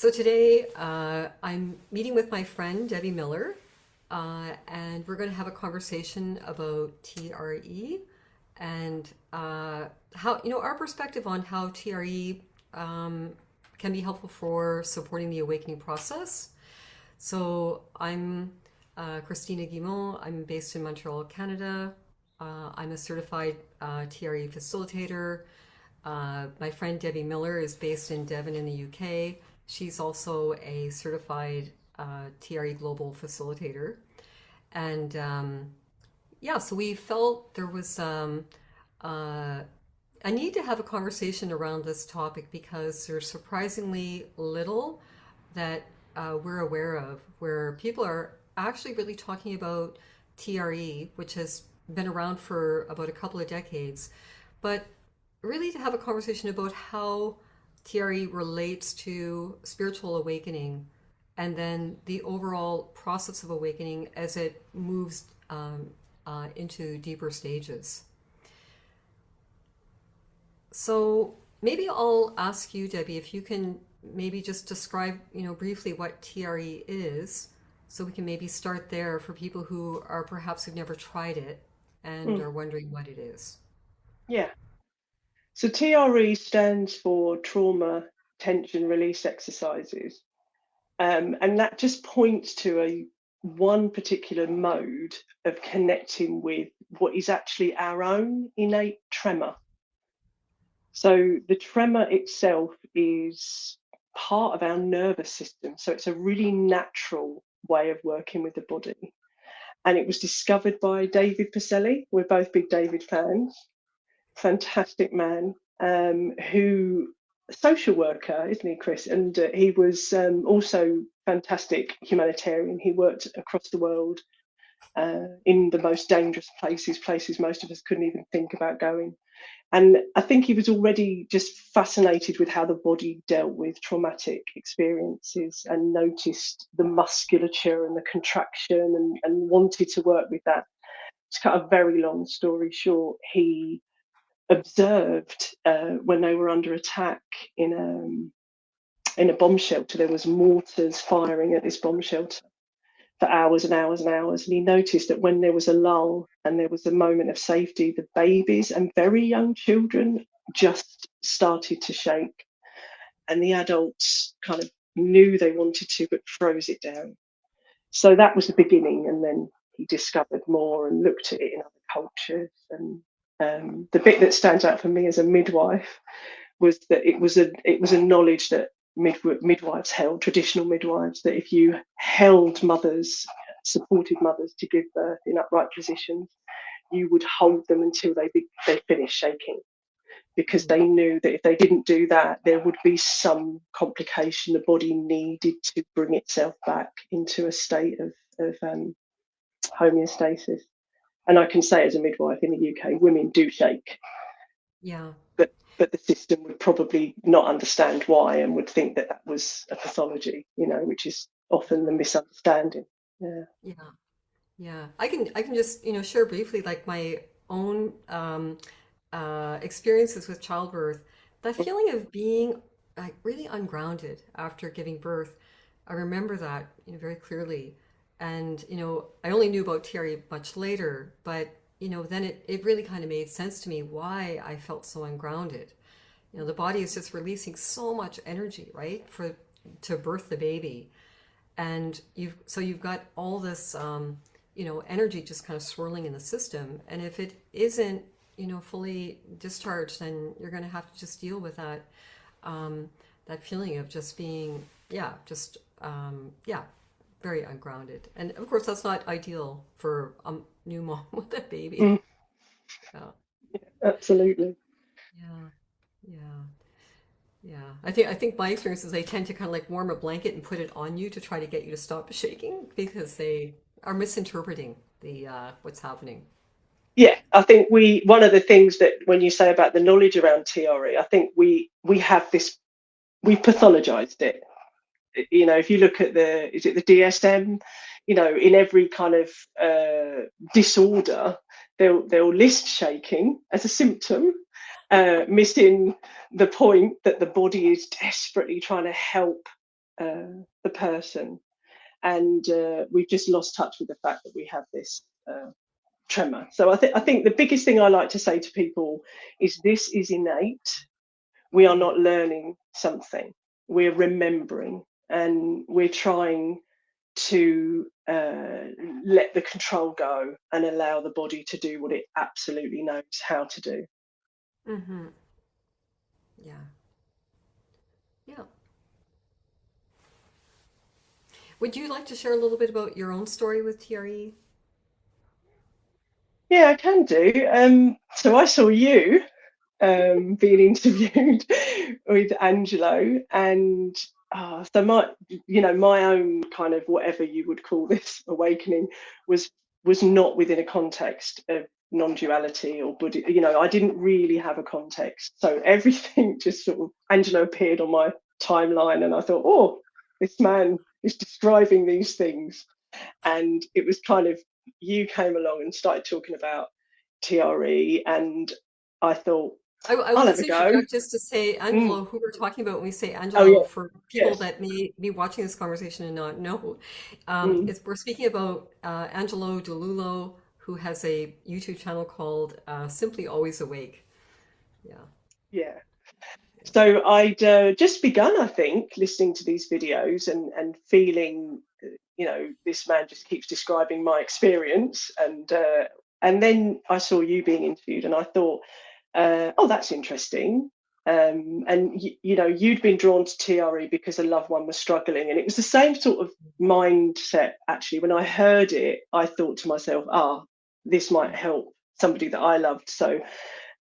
So today I'm meeting with my friend Debbie Miller, and we're going to have a conversation about TRE and how, our perspective on how TRE can be helpful for supporting the awakening process. So I'm Christina Guimond. I'm based in Montreal, Canada. I'm a certified TRE facilitator. My friend Debbie Miller is based in Devon in the UK. She's also a certified TRE global facilitator. And yeah, so we felt there was uh, a need to have a conversation around this topic because there's surprisingly little that we're aware of where people are actually really talking about TRE, which has been around for about a couple of decades, but really to have a conversation about how TRE relates to spiritual awakening and then the overall process of awakening as it moves into deeper stages. So maybe I'll ask you, Debbie, if you can maybe just describe, briefly what TRE is, so we can maybe start there for people who are perhaps who've never tried it and Mm, are wondering what it is. yeah. So TRE stands for trauma tension release exercises. And that just points to a one particular mode of connecting with what is actually our own innate tremor. So the tremor itself is part of our nervous system. So it's a really natural way of working with the body. And it was discovered by David Pacelli. We're both big David fans. Fantastic man, who social worker, isn't he, Chris? And he was also fantastic humanitarian. He worked across the world in the most dangerous places most of us couldn't even think about going. And I think he was already just fascinated with how the body dealt with traumatic experiences and noticed the musculature and the contraction and wanted to work with that. To cut a very long story short, he observed when they were under attack in a bomb shelter. There was mortars firing at this bomb shelter for hours and hours and hours, and he noticed that when there was a lull and there was a moment of safety, the babies and very young children just started to shake, and the adults kind of knew they wanted to but froze it down. So that was the beginning, and then he discovered more and looked at it in other cultures. And the bit that stands out for me as a midwife was that it was a knowledge that midwives held, traditional midwives, that if you held mothers, supported mothers to give birth in upright positions, you would hold them until they finished shaking, because Mm. they knew that if they didn't do that, there would be some complication. The body needed to bring itself back into a state of homeostasis. And I can say, as a midwife in the UK, women do shake, Yeah. but the system would probably not understand why and would think that that was a pathology, which is often the misunderstanding. Yeah. Yeah. Yeah, I can just share briefly like my own experiences with childbirth. That feeling of being like really ungrounded after giving birth, I remember that very clearly. And I only knew about Terry much later, but then it really kind of made sense to me why I felt so ungrounded. The body is just releasing so much energy, right, for to birth the baby, and you've got all this energy just kind of swirling in the system, and if it isn't fully discharged, then you're going to have to just deal with that feeling of just being, yeah, just yeah, very ungrounded. And of course that's not ideal for a new mom with a baby. Mm, Yeah, absolutely. yeah, yeah. Yeah, I think my experience is they tend to kind of like warm a blanket and put it on you to try to get you to stop shaking because they are misinterpreting the what's happening. Yeah, I think one of the things that when you say about the knowledge around TRE, I think we have this, we pathologized it. If you look at is it the DSM, in every kind of disorder, they'll list shaking as a symptom, missing the point that the body is desperately trying to help the person, and we've just lost touch with the fact that we have this tremor. So I think the biggest thing I like to say to people is this is innate. We are not learning something. We're remembering, and we're trying to let the control go and allow the body to do what it absolutely knows how to do. Mm-hmm. Yeah. Yeah. Would you like to share a little bit about your own story with TRE? Yeah, I can do. So I saw you being interviewed with Angelo, and so my own kind of whatever you would call this awakening was not within a context of non-duality or Buddha. I didn't really have a context, so everything just sort of Angelo appeared on my timeline, and I thought, oh, this man is describing these things, and it was kind of you came along and started talking about TRE, and I thought, I will I'll have a just go. interject just to say, Mm. Angelo, who we're talking about when we say Oh Angelo, yeah, for people yes. that may be watching this conversation and not know, Mm. we're speaking about Angelo DeLulo, who has a YouTube channel called Simply Always Awake. Yeah. Yeah. So I'd just begun, I think, listening to these videos and feeling, this man just keeps describing my experience, and then I saw you being interviewed, and I thought, oh, that's interesting. And you'd been drawn to TRE because a loved one was struggling, and it was the same sort of mindset actually. When I heard it, I thought to myself, this might help somebody that I loved, so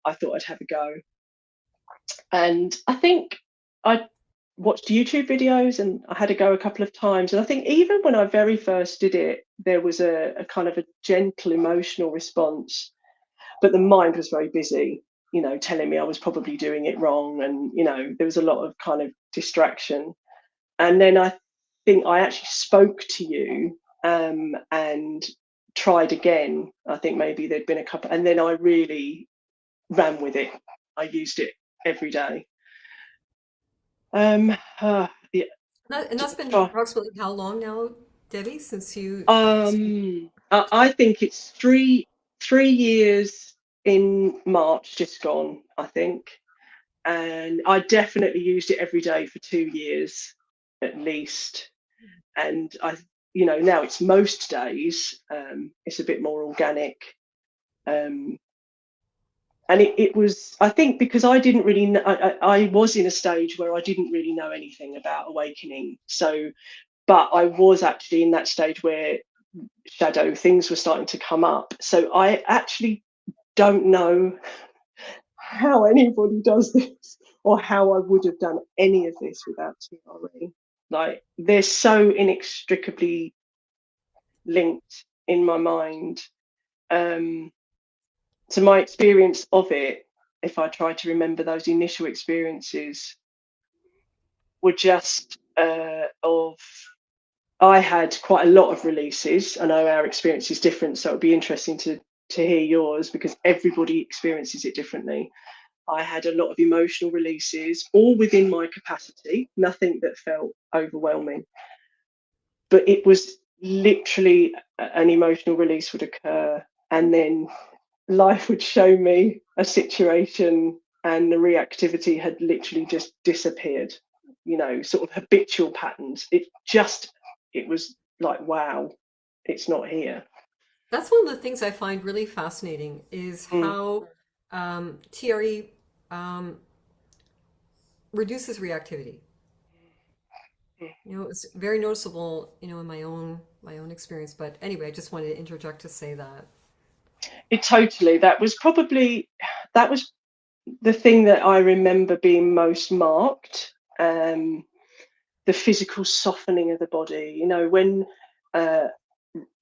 I thought I'd have a go. And I think I watched YouTube videos and I had a go a couple of times. And I think even when I very first did it, there was a kind of a gentle emotional response, but the mind was very busy, telling me I was probably doing it wrong. And, there was a lot of kind of distraction. And then I think I actually spoke to you and tried again. I think maybe there'd been a couple, and then I really ran with it. I used it every day. Yeah, And that's been try. approximately how long now, Debbie, since you. I think it's three years in March, just gone, I think, and I definitely used it every day for 2 years at least, and now it's most days. It's a bit more organic, um, and it was, I think, because I didn't really know, I was in a stage where I didn't really know anything about awakening, so but I was actually in that stage where shadow things were starting to come up. So I actually don't know how anybody does this or how I would have done any of this without TRE. Like they're so inextricably linked in my mind. Um, so my experience of it, if I try to remember those initial experiences, were just of I had quite a lot of releases. I know our experience is different, so it'll be interesting to hear yours because everybody experiences it differently. I had a lot of emotional releases, all within my capacity, nothing that felt overwhelming. But it was literally an emotional release would occur, and then life would show me a situation, and the reactivity had literally just disappeared. Sort of habitual patterns. It was like, wow, it's not here. That's one of the things I find really fascinating is Mm, how TRE um, reduces reactivity. mm. It's very noticeable, in my own experience. But anyway, I just wanted to interject to say that. It totally. That was the thing that I remember being most marked. The physical softening of the body. When uh,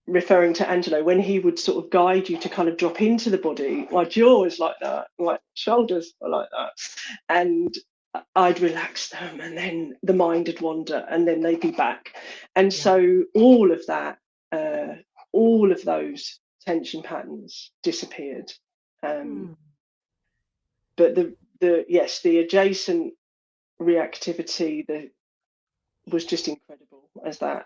referring to Angelo, when he would sort of guide you to kind of drop into the body, my jaw is like that, my shoulders are like that, and I'd relax them, and then the mind would wander, and then they'd be back, and Yeah. so uh, all of those tension patterns disappeared. Um, Hmm. but the yes, the adjacent reactivity, was just incredible as that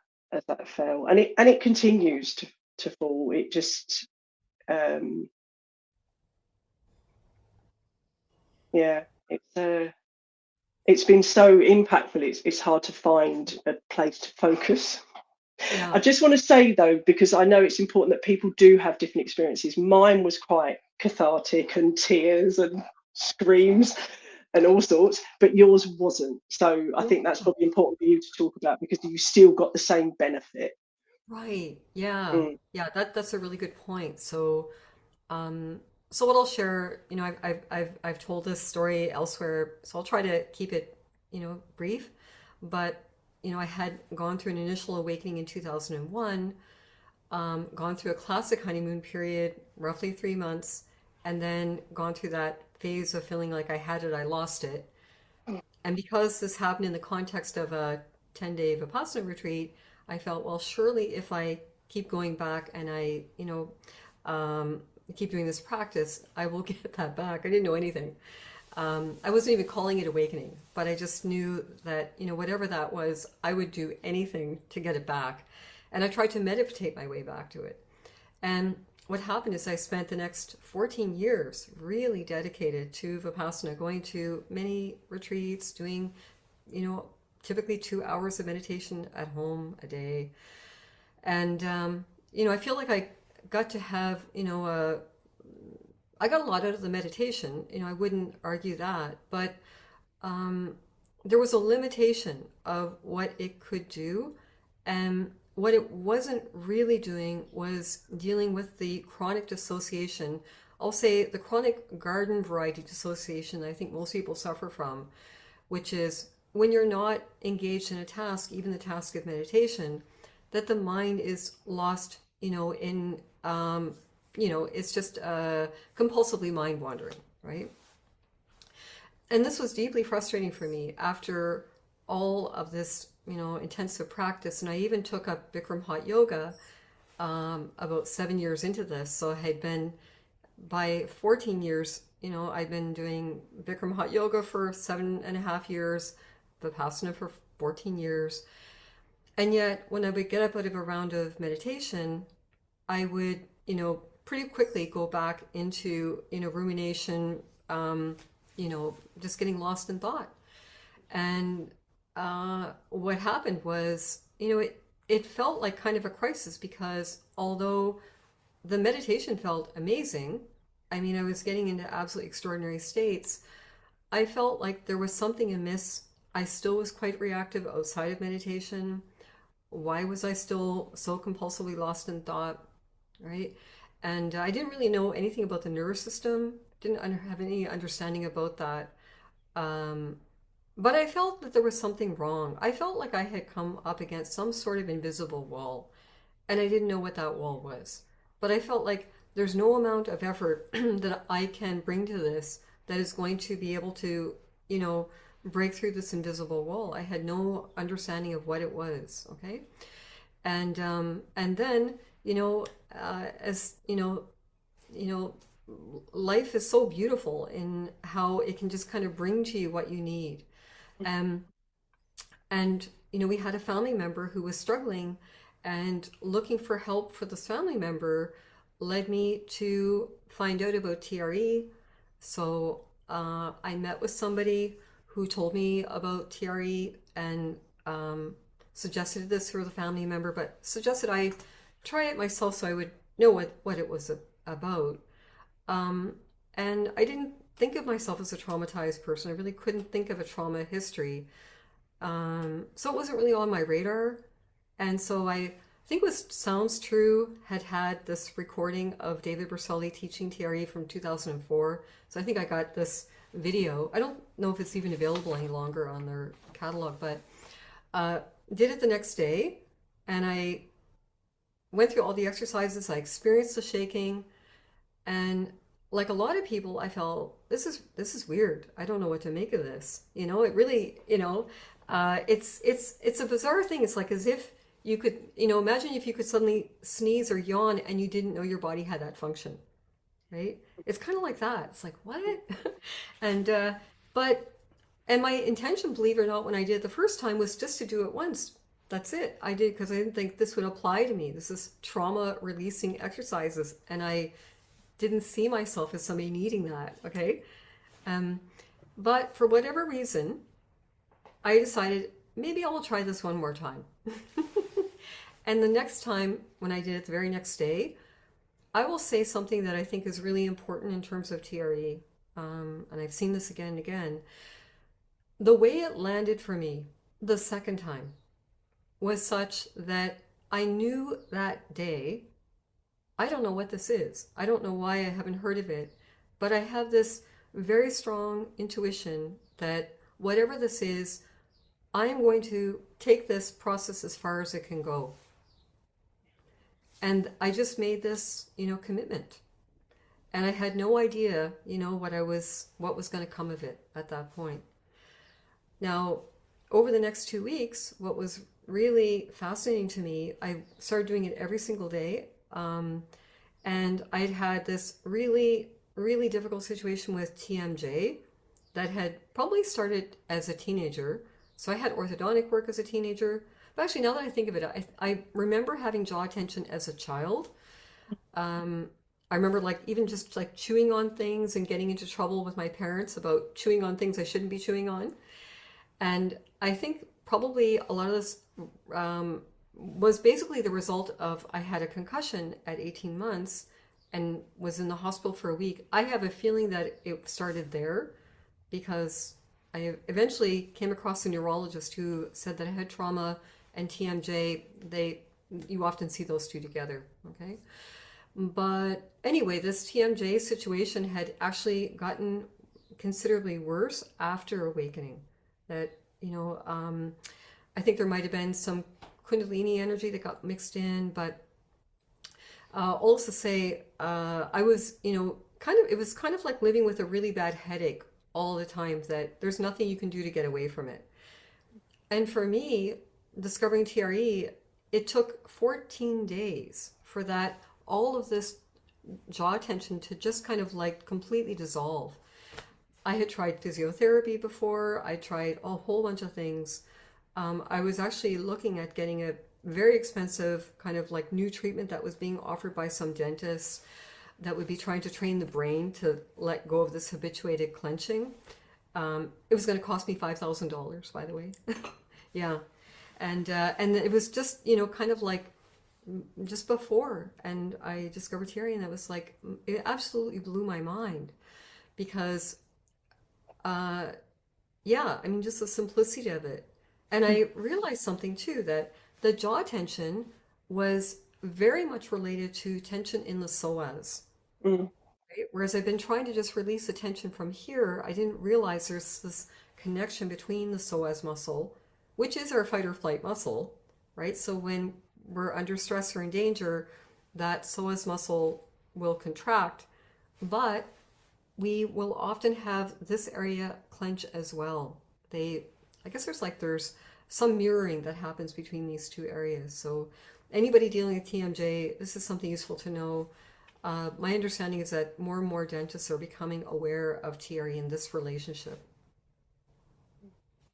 fell, and it continues to fall. It just yeah, it's been so impactful. It's hard to find a place to focus. I Yeah. just want to say though, because I know it's important that people do have different experiences. Mine was quite cathartic and tears and screams and all sorts, but yours wasn't. So I think that's probably important for you to talk about because you still got the same benefit. Right. Yeah. Mm, Yeah, that's a really good point. Um, so what I'll share, I've told this story elsewhere, so I'll try to keep it, brief. But, I had gone through an initial awakening in 2001, gone through a classic honeymoon period, roughly 3 months, and then gone through that phase of feeling like I had it, I lost it. And because this happened in the context of a 10-day Vipassana retreat, I felt, well, surely if I keep going back and I, um, keep doing this practice, I will get that back. I didn't know anything. I wasn't even calling it awakening, but I just knew that, whatever that was, I would do anything to get it back. And I tried to meditate my way back to it. And what happened is I spent the next 14 years really dedicated to Vipassana, going to many retreats, doing, you know, typically 2 hours of meditation at home a day. And, I feel like I got to have, I got a lot out of the meditation, I wouldn't argue that, but um, there was a limitation of what it could do. And what it wasn't really doing was dealing with the chronic dissociation. I'll say the chronic garden variety dissociation I think most people suffer from, which is when you're not engaged in a task, even the task of meditation, that the mind is lost, it's just compulsively mind wandering, right? And this was deeply frustrating for me after all of this, intensive practice. And I even took up Bikram hot yoga about 7 years into this. So I had been, by 14 years, I'd been doing Bikram hot yoga for 7.5 years, Vipassana for 14 years. And yet, when I would get up out of a round of meditation, I would, pretty quickly go back into, rumination, just getting lost in thought. And what happened was, it felt like kind of a crisis because although the meditation felt amazing, I mean, I was getting into absolutely extraordinary states, I felt like there was something amiss. I still was quite reactive outside of meditation. Why was I still so compulsively lost in thought, right? And I didn't really know anything about the nervous system, didn't have any understanding about that. Um, but I felt that there was something wrong. I felt like I had come up against some sort of invisible wall, and I didn't know what that wall was. But I felt like there's no amount of effort that I can bring to this that is going to be able to, break through this invisible wall. I had no understanding of what it was. Okay, and then, as you know, life is so beautiful in how it can just kind of bring to you what you need. Um, and, we had a family member who was struggling, and looking for help for this family member led me to find out about TRE. So I met with somebody who told me about TRE and suggested this for the family member, but suggested I try it myself so I would know what it was about. Um, and I didn't think of myself as a traumatized person. I really couldn't think of a trauma history. So it wasn't really on my radar. And so I think what sounds true had this recording of David Berceli teaching TRE from 2004. So I think I got this video. I don't know if it's even available any longer on their catalog, but did it the next day. And I went through all the exercises. I experienced the shaking. And like a lot of people, I felt this is weird. I don't know what to make of this. It really, it's a bizarre thing. It's like as if you could, imagine if you could suddenly sneeze or yawn and you didn't know your body had that function, right? It's kind of like that. It's like what? And but And my intention, believe it or not, when I did it the first time was just to do it once. That's it. I did because I didn't think this would apply to me. This is trauma releasing exercises. And I didn't see myself as somebody needing that. Okay. Um, but for whatever reason, I decided maybe I will try this one more time. And the next time, when I did it the very next day, I will say something that I think is really important in terms of TRE. And I've seen this again and again. The way it landed for me the second time was such that I knew that day, I don't know what this is. I don't know why I haven't heard of it, but I have this very strong intuition that whatever this is, I am going to take this process as far as it can go. And I just made this, commitment. And I had no idea, what was going to come of it at that point. Now, over the next 2 weeks, what was really fascinating to me, I started doing it every single day. And I'd had this really, really difficult situation with TMJ that had probably started as a teenager. So I had orthodontic work as a teenager. But actually, now that I think of it, I remember having jaw tension as a child. I remember even just chewing on things and getting into trouble with my parents about chewing on things I shouldn't be chewing on. And I think probably a lot of this was basically the result of I had a concussion at 18 months and was in the hospital for a week. I have a feeling that it started there because I eventually came across a neurologist who said that I had trauma and TMJ. You often see those two together, okay? But anyway, this TMJ situation had actually gotten considerably worse after awakening. That, I think there might have been some Kundalini energy that got mixed in, but also say, I was, it was kind of like living with a really bad headache all the time, that there's nothing you can do to get away from it. And for me, discovering TRE, it took 14 days for that, all of this jaw tension to just kind of completely dissolve. I had tried physiotherapy before. I tried a whole bunch of things. I was actually looking at getting a very expensive kind of new treatment that was being offered by some dentists that would be trying to train the brain to let go of this habituated clenching. It was going to cost me $5,000, by the way. Yeah. And it was just, kind of just before. And I discovered TRE, and it was it absolutely blew my mind because, yeah, I mean, just the simplicity of it. And I realized something too, that the jaw tension was very much related to tension in the psoas. Mm. Right? Whereas I've been trying to just release the tension from here, I didn't realize there's this connection between the psoas muscle, which is our fight or flight muscle, right? So when we're under stress or in danger, that psoas muscle will contract, but we will often have this area clench as well. I guess there's some mirroring that happens between these two areas. So anybody dealing with TMJ, this is something useful to know. My understanding is that more and more dentists are becoming aware of TRE in this relationship.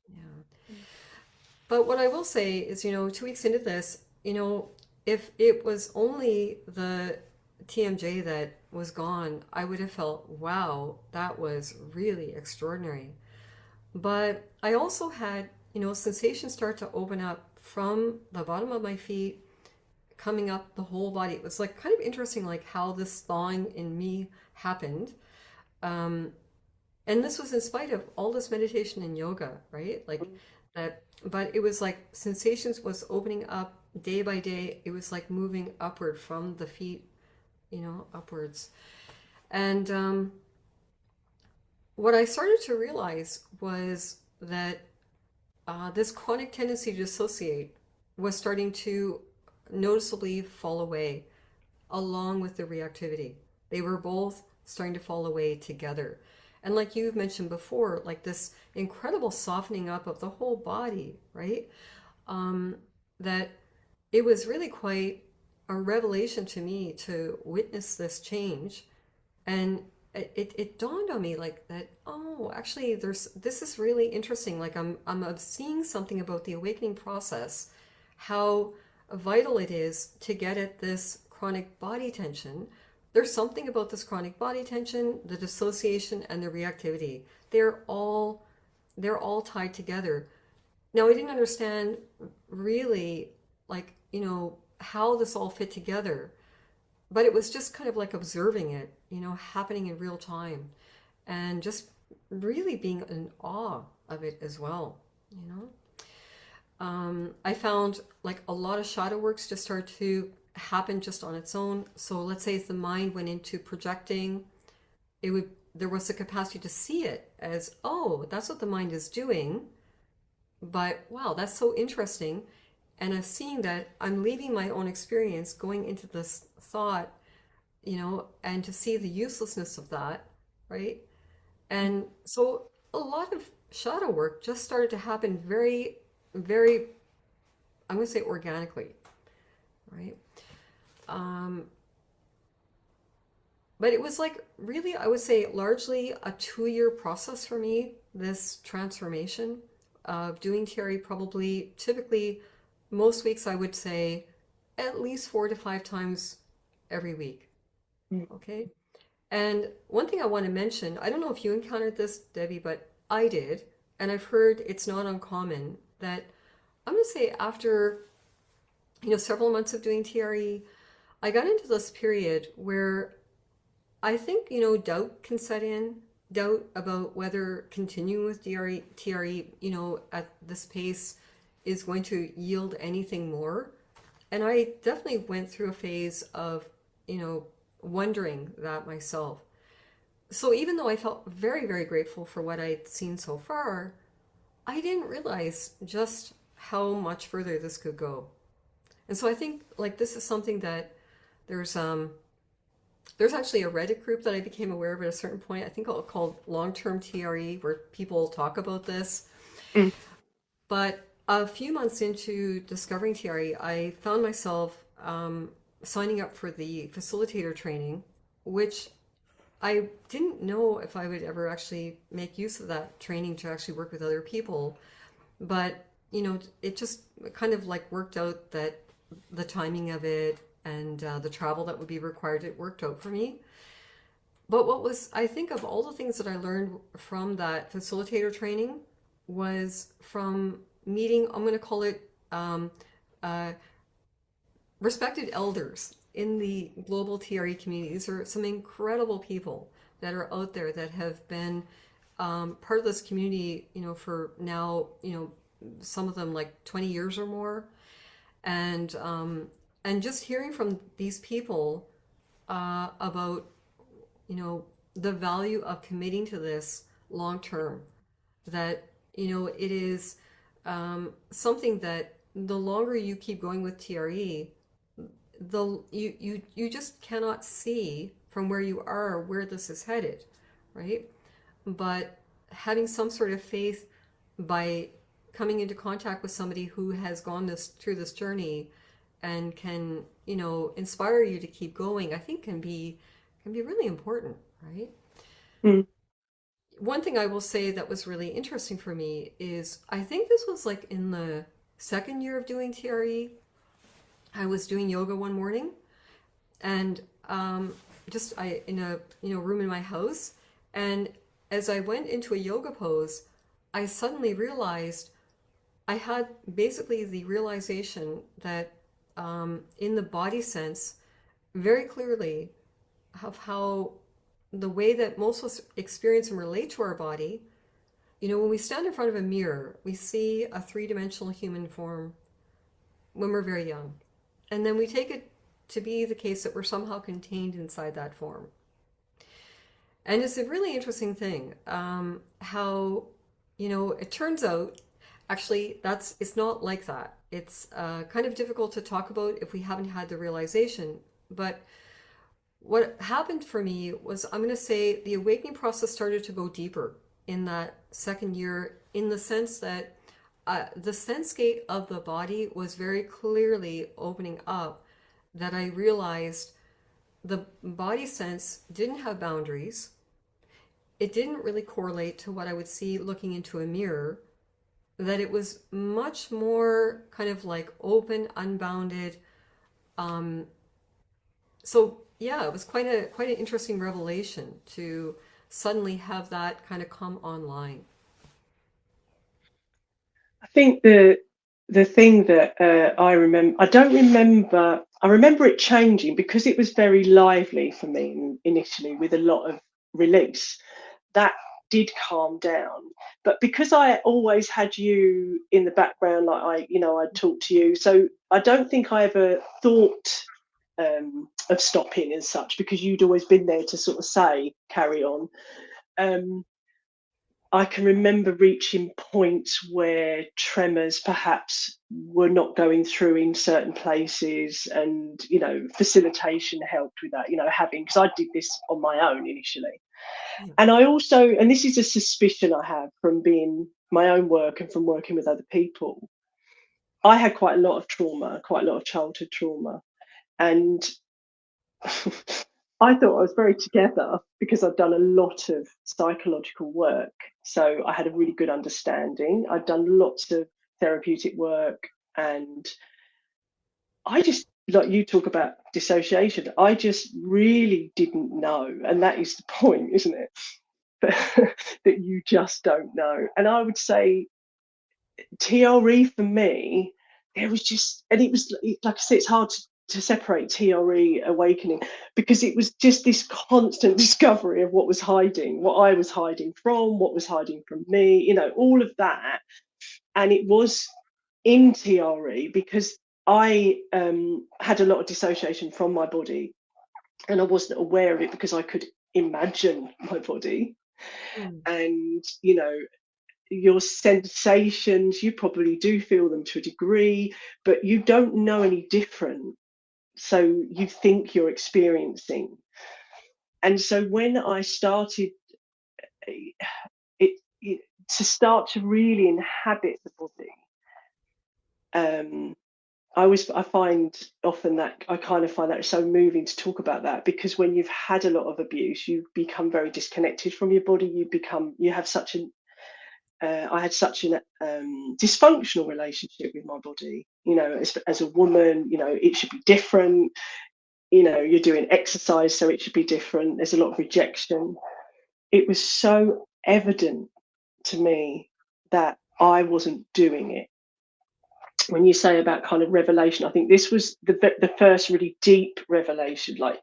Yeah. But what I will say is, 2 weeks into this, if it was only the TMJ that was gone, I would have felt, wow, that was really extraordinary. But I also had, sensations start to open up from the bottom of my feet, coming up the whole body. It was kind of interesting, how this thawing in me happened. And this was in spite of all this meditation and yoga, right? That, but it was sensations was opening up day by day. It was moving upward from the feet, upwards. And what I started to realize was that this chronic tendency to dissociate was starting to noticeably fall away along with the reactivity. They were both starting to fall away together. And like you've mentioned before, this incredible softening up of the whole body, right? That it was really quite a revelation to me to witness this change. And it dawned on me like that, oh, actually this is really interesting. Like I'm seeing something about the awakening process, how vital it is to get at this chronic body tension. There's something about this chronic body tension, the dissociation and the reactivity. They're all they're all tied together. Now, I didn't understand really, like, how this all fit together, but it was just kind of like observing it, happening in real time and just really being in awe of it as well, you know. I found like a lot of shadow works just start to happen just on its own. So let's say if the mind went into projecting, it would there was the capacity to see it as, oh, that's what the mind is doing. But wow, that's so interesting. And I'm seeing that I'm leaving my own experience, going into this thought, and to see the uselessness of that, right? And so a lot of shadow work just started to happen very, very, I'm going to say organically, right? Um, but it was like really, I would say largely a 2-year process for me, this transformation of doing TRE probably typically most weeks I would say at least 4 to 5 times every week. Mm. Okay. And one thing I want to mention, I don't know if you encountered this, Debbie, but I did. And I've heard it's not uncommon that I'm going to say after, several months of doing TRE, I got into this period where I think, doubt can set in, doubt about whether continuing with TRE, at this pace is going to yield anything more. And I definitely went through a phase of, wondering that myself. So even though I felt very, very grateful for what I'd seen so far, I didn't realize just how much further this could go. And so I think like this is something that there's there's actually a Reddit group that I became aware of at a certain point, I think called Long-Term TRE, where people talk about this. Mm. But a few months into discovering TRE, I found myself signing up for the facilitator training, which I didn't know if I would ever actually make use of that training to actually work with other people. But, it just kind of like worked out that the timing of it and the travel that would be required, it worked out for me. But what was, I think of all the things that I learned from that facilitator training was from meeting, I'm going to call it uh, respected elders in the global TRE community. These are some incredible people that are out there that have been part of this community, for now, some of them like 20 years or more. And just hearing from these people about, the value of committing to this long term, that, it is something that the longer you keep going with TRE, you just cannot see from where you are where this is headed, right? But having some sort of faith by coming into contact with somebody who has gone through this journey and can, inspire you to keep going, I think can be really important, right? Mm. One thing I will say that was really interesting for me is I think this was like in the second year of doing TRE. I was doing yoga one morning, and just I in a room in my house, and as I went into a yoga pose, I suddenly realized I had basically the realization that in the body sense, very clearly, of how the way that most of us experience and relate to our body. When we stand in front of a mirror, we see a three-dimensional human form when we're very young. And then we take it to be the case that we're somehow contained inside that form. And it's a really interesting thing how, it turns out, actually, it's not like that. It's kind of difficult to talk about if we haven't had the realization. But what happened for me was, I'm going to say, the awakening process started to go deeper in that second year, in the sense that the sense gate of the body was very clearly opening up, that I realized the body sense didn't have boundaries. it didn't really correlate to what I would see looking into a mirror, that it was much more kind of like open, unbounded. Um, so yeah, it was quite an interesting revelation to suddenly have that kind of come online. I think the thing that I remember it changing because it was very lively for me initially with a lot of release. That did calm down. But because I always had you in the background, like I'd talk to you. So I don't think I ever thought of stopping as such because you'd always been there to sort of say, carry on. Um, I can remember reaching points where tremors perhaps were not going through in certain places, and facilitation helped with that. Having because I did this on my own initially, Yeah. and I also, and this is a suspicion I have from being my own work and from working with other people. I had quite a lot of trauma, quite a lot of childhood trauma, and I thought I was very together because I'd done a lot of psychological work. So I had a really good understanding. I'd done lots of therapeutic work, and I just, like you talk about dissociation, I just really didn't know. And that is the point, isn't it? That you just don't know. And I would say TRE for me, there was just, and it was like I said, it's hard to separate TRE awakening because it was just this constant discovery of what was hiding, what I was hiding from, what was hiding from me, all of that. And it was in TRE because I had a lot of dissociation from my body, and I wasn't aware of it because I could imagine my body. Mm. And your sensations, you probably do feel them to a degree, but you don't know any different, so you think you're experiencing. And so when I started it to start to really inhabit the body, um I find often that I kind of find that so moving to talk about that, because when you've had a lot of abuse, you become very disconnected from your body. You have such an I had such an dysfunctional relationship with my body. As a woman, it should be different. You're doing exercise, so it should be different. There's a lot of rejection. It was so evident to me that I wasn't doing it. When you say about kind of revelation, I think this was the first really deep revelation. Like,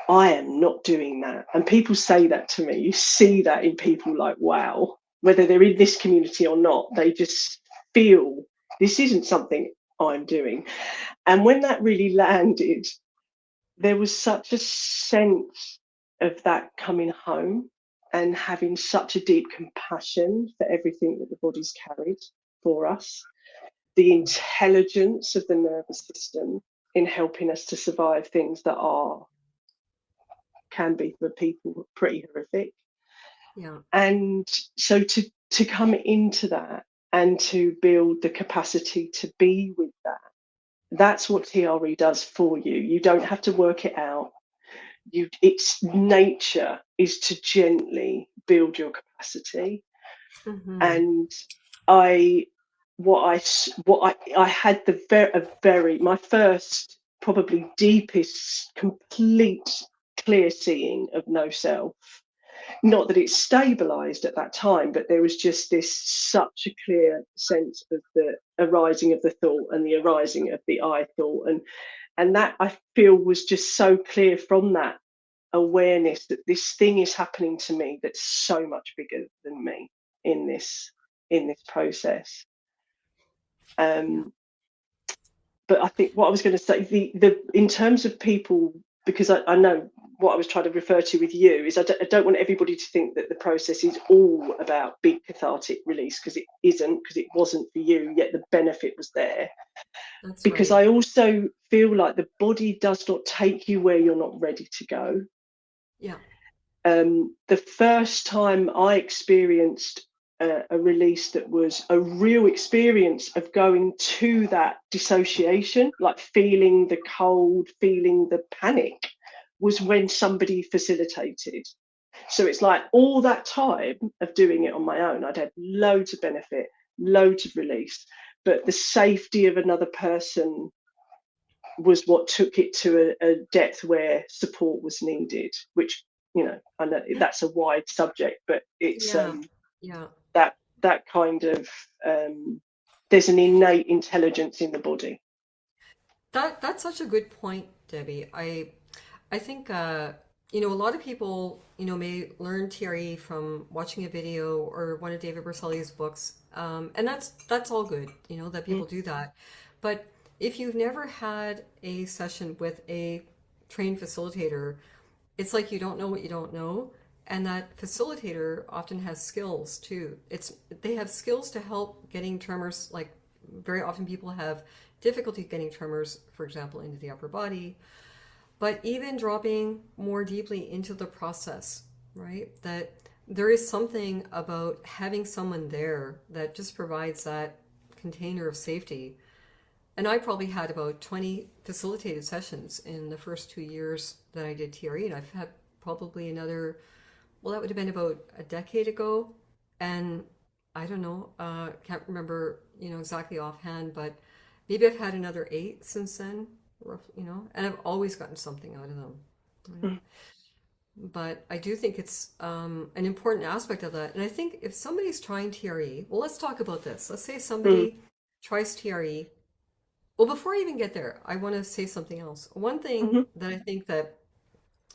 I am not doing that. And people say that to me. You see that in people, like, wow, whether they're in this community or not, they just feel this isn't something I'm doing. And when that really landed, there was such a sense of that coming home and having such a deep compassion for everything that the body's carried for us, the intelligence of the nervous system in helping us to survive things that can be for people pretty horrific. Yeah. And so to come into that and to build the capacity to be with that, that's what TRE does for you. You don't have to work it out. Its nature is to gently build your capacity. Hmm. And I what I had a very my first, probably deepest, complete clear seeing of no self. Not that it stabilized at that time, but there was just this such a clear sense of the arising of the thought and the arising of the I thought, and that, I feel, was just so clear from that awareness that this thing is happening to me that's so much bigger than me in this process. Yeah. um but I think what I was going to say, the in terms of people, because I know what I was trying to refer to with you is I don't want everybody to think that the process is all about big cathartic release, because it isn't, because it wasn't for you, yet the benefit was there. That's Because right. I also feel like the body does not take you where you're not ready to go. Yeah. The first time I experienced a release that was a real experience of going to that dissociation, like feeling the cold, feeling the panic, was when somebody facilitated. So it's like all that time of doing it on my own, I'd had loads of benefit, loads of release, but the safety of another person was what took it to a depth where support was needed, which, I know that's a wide subject, but it's Yeah, yeah. that kind of, there's an innate intelligence in the body. That's such a good point, Debbie. I think a lot of people may learn TRE from watching a video or one of David Berceli's books, and that's all good. That Mm, people do that, but if you've never had a session with a trained facilitator, it's like you don't know what you don't know, and that facilitator often has skills too. They have skills to help getting tremors. Like very often people have difficulty getting tremors, for example, into the upper body, but even dropping more deeply into the process, right? That there is something about having someone there that just provides that container of safety. And I probably had about 20 facilitated sessions in the first 2 years that I did TRE, and I've had probably another, well, that would have been about a decade ago. And I don't know, can't remember, exactly offhand, but maybe I've had another 8 since then, roughly, and I've always gotten something out of them. You know? mm, But I do think it's an important aspect of that. And I think if somebody's trying TRE, well, let's talk about this. Let's say mm, somebody tries TRE. Well, before I even get there, I want to say something else. One thing mhm, that I think that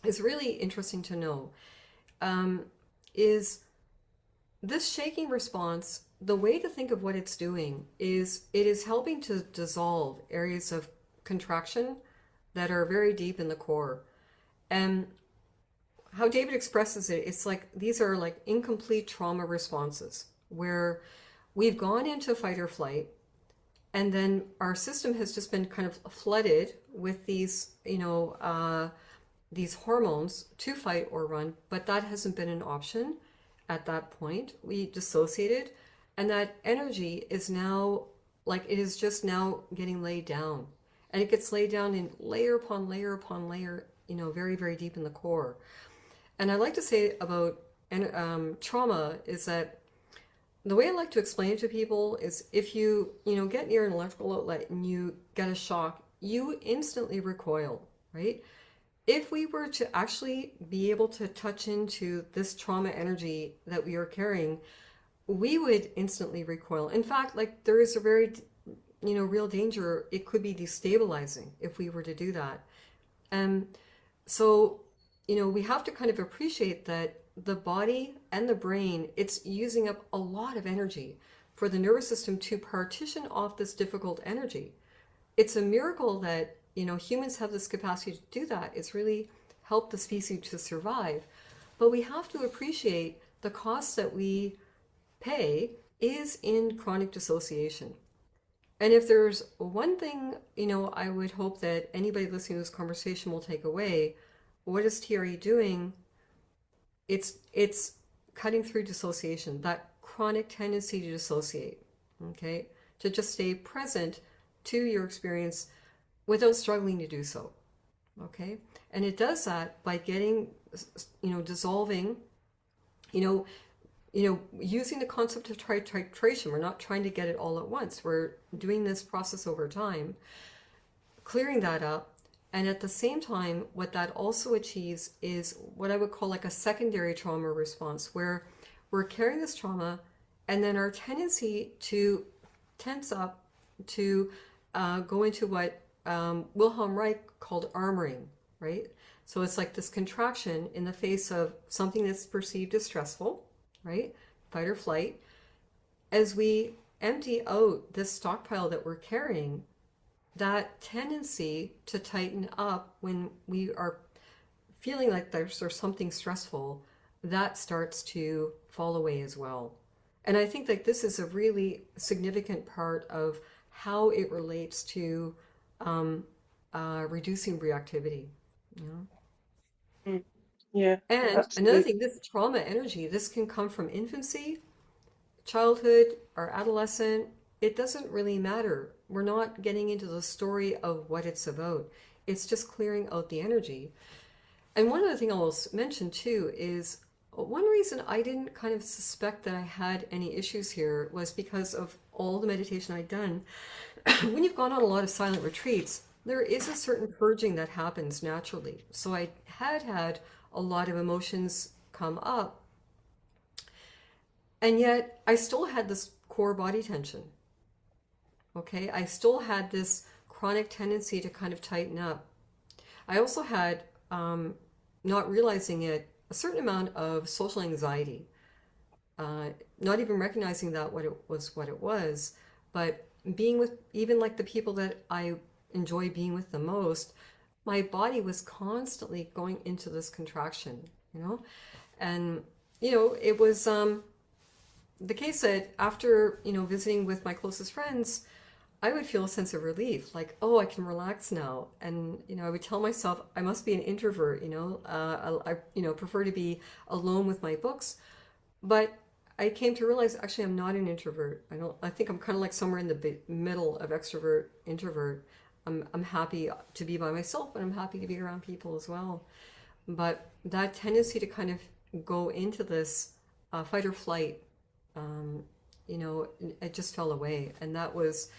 is really interesting to know um, is this shaking response. The way to think of what it's doing is it is helping to dissolve areas of contraction that are very deep in the core. And how David expresses it, it's like these are like incomplete trauma responses where we've gone into fight or flight, and then our system has just been kind of flooded with these hormones to fight or run, but that hasn't been an option at that point. We dissociated, and that energy is now like it is just now getting laid down, and it gets laid down in layer upon layer upon layer, very, very deep in the core. And I like to say about trauma is that the way I like to explain it to people is if you get near an electrical outlet and you get a shock, you instantly recoil, right? If we were to actually be able to touch into this trauma energy that we are carrying, we would instantly recoil. In fact, like there is a very, real danger. It could be destabilizing if we were to do that. And so, we have to kind of appreciate that the body and the brain, it's using up a lot of energy for the nervous system to partition off this difficult energy. It's a miracle that, humans have this capacity to do that. It's really helped the species to survive. But we have to appreciate the cost that we pay is in chronic dissociation. And if there's one thing, I would hope that anybody listening to this conversation will take away, what is TRE doing? It's cutting through dissociation, that chronic tendency to dissociate, okay? To just stay present to your experience without struggling to do so, okay? And it does that by getting, dissolving, you know, using the concept of titration. We're not trying to get it all at once. We're doing this process over time, clearing that up. And at the same time, what that also achieves is what I would call like a secondary trauma response, where we're carrying this trauma and then our tendency to tense up, to go into what Wilhelm Reich called armoring, right? So it's like this contraction in the face of something that's perceived as stressful, right? Fight or flight. As we empty out this stockpile that we're carrying, that tendency to tighten up when we are feeling like there's something stressful, that starts to fall away as well. And I think that this is a really significant part of how it relates to reducing reactivity. You know? mm. Yeah, And another absolutely. thing, this trauma energy, this can come from infancy, childhood, or adolescent. It doesn't really matter. We're not getting into the story of what it's about. It's just clearing out the energy. And one other thing I'll mention too is one reason I didn't kind of suspect that I had any issues here was because of all the meditation I'd done. When you've gone on a lot of silent retreats, there is a certain purging that happens naturally. So I had a lot of emotions come up, and yet I still had this core body tension. Okay, I still had this chronic tendency to kind of tighten up. I also had, not realizing it, a certain amount of social anxiety, not even recognizing that what it was, but being with even like the people that I enjoy being with the most, my body was constantly going into this contraction, you know, and it was the case that after visiting with my closest friends, I would feel a sense of relief, like, oh, I can relax now. And, I would tell myself I must be an introvert, prefer to be alone with my books. But I came to realize actually I'm not an introvert. I think I'm kind of like somewhere in the middle of extrovert, introvert. I'm happy to be by myself, but I'm happy to be around people as well. But that tendency to kind of go into this fight or flight, um, it just fell away. And that was,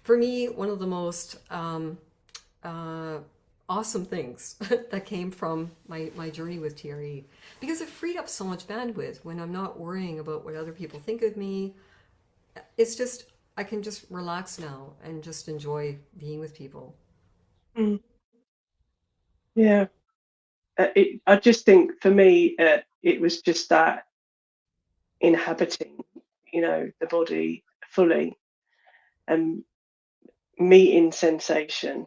for me, one of the most uh, awesome things that came from my journey with TRE, because it freed up so much bandwidth when I'm not worrying about what other people think of me. It's just, I can just relax now and just enjoy being with people. Mm. Yeah. I just think for me, it was just that inhabiting, the body fully and meeting sensation,